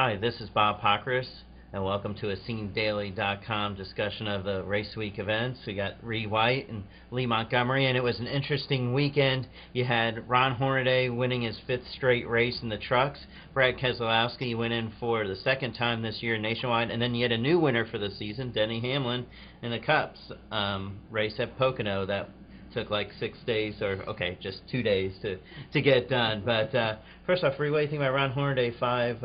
Hi, this is Bob Pockris, and welcome to a SceneDaily.com discussion of the race week events. We got Ree White and Lee Montgomery, and it was an interesting weekend. You had Ron Hornaday winning his 5th straight race in the trucks. Brad Keselowski went in for the 2nd time this year nationwide, and then you had a new winner for the season, Denny Hamlin, in the Cups race at Pocono that took like 6 days, or okay, just 2 days to get done. But first off, Ree, what do you think about Ron Hornaday, five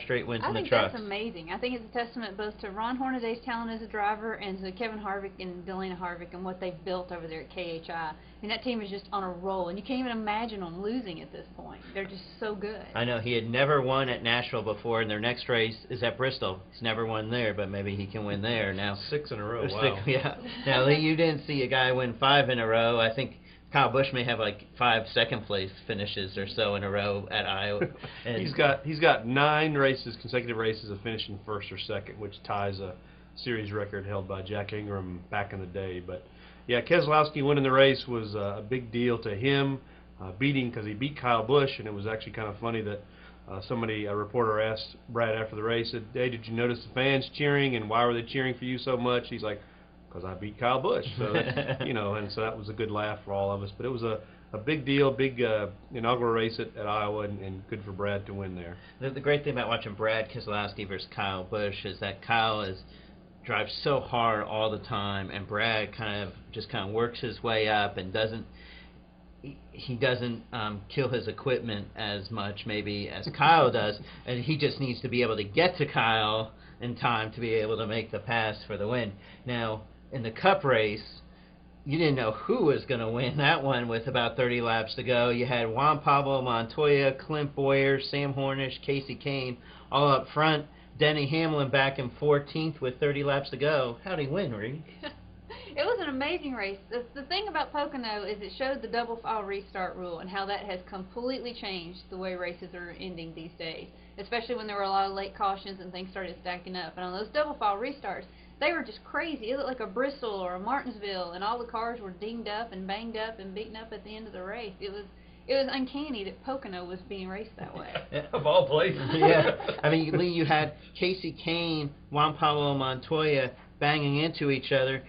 straight wins in the trucks? I think that's amazing. I think it's a testament both to Ron Hornaday's talent as a driver and to Kevin Harvick and Delana Harvick and what they've built over there at KHI. And that team is just on a roll, and you can't even imagine them losing at this point. They're just so good. I know. He had never won at Nashville before, and their next race is at Bristol. He's never won there, but maybe he can win there now. 6 in a row, wow. Yeah. Now, Lee, you didn't see a guy win 5 in a row. I think Kyle Busch may have like 5 second-place finishes or so in a row at Iowa. And he's got 9 consecutive races of finishing first or second, which ties a series record held by Jack Ingram back in the day. But yeah, Keselowski winning the race was a big deal to him, because he beat Kyle Busch, and it was actually kind of funny that a reporter asked Brad after the race, said, "Hey, did you notice the fans cheering, and why were they cheering for you so much?" He's like, "Because I beat Kyle Busch." So that's, and so that was a good laugh for all of us. But it was a big deal, big inaugural race at Iowa, and good for Brad to win there. The great thing about watching Brad Keselowski versus Kyle Busch is that Kyle drives so hard all the time, and Brad kind of works his way up and doesn't kill his equipment as much maybe as Kyle does, and he just needs to be able to get to Kyle in time to be able to make the pass for the win. Now, in the Cup race, you didn't know who was going to win that one with about 30 laps to go. You had Juan Pablo Montoya, Clint Bowyer, Sam Hornish, Casey Kane all up front. Denny Hamlin back in 14th with 30 laps to go. How'd he win, Reed? It was an amazing race. The thing about Pocono is it showed the double file restart rule and how that has completely changed the way races are ending these days, especially when there were a lot of late cautions and things started stacking up. And on those double file restarts, they were just crazy. It looked like a Bristol or a Martinsville, and all the cars were dinged up and banged up and beaten up at the end of the race. It was uncanny that Pocono was being raced that way. Of all places. Yeah. I mean, Lee, you had Casey Kane, Juan Pablo Montoya banging into each other.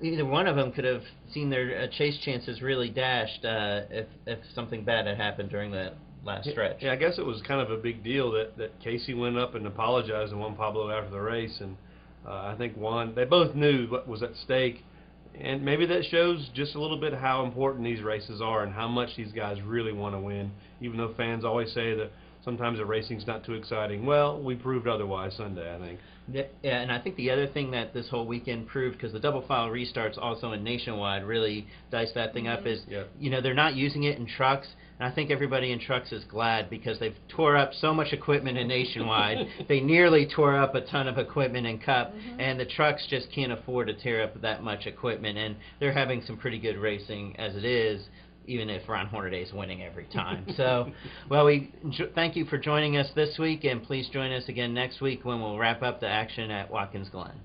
Either one of them could have seen their chase chances really dashed if something bad had happened during that last stretch. Yeah, I guess it was kind of a big deal that Casey went up and apologized to Juan Pablo after the race, and I think they both knew what was at stake, and maybe that shows just a little bit how important these races are and how much these guys really want to win, even though fans always say that sometimes the racing's not too exciting. Well, we proved otherwise Sunday, I think. Yeah, and I think the other thing that this whole weekend proved, because the double file restarts also in Nationwide really diced that thing up, is they're not using it in trucks. And I think everybody in trucks is glad, because they've tore up so much equipment in Nationwide. They nearly tore up a ton of equipment in Cup, and the trucks just can't afford to tear up that much equipment. And they're having some pretty good racing as it is, even if Ron Hornaday is winning every time. So, well, we thank you for joining us this week, and please join us again next week when we'll wrap up the action at Watkins Glen.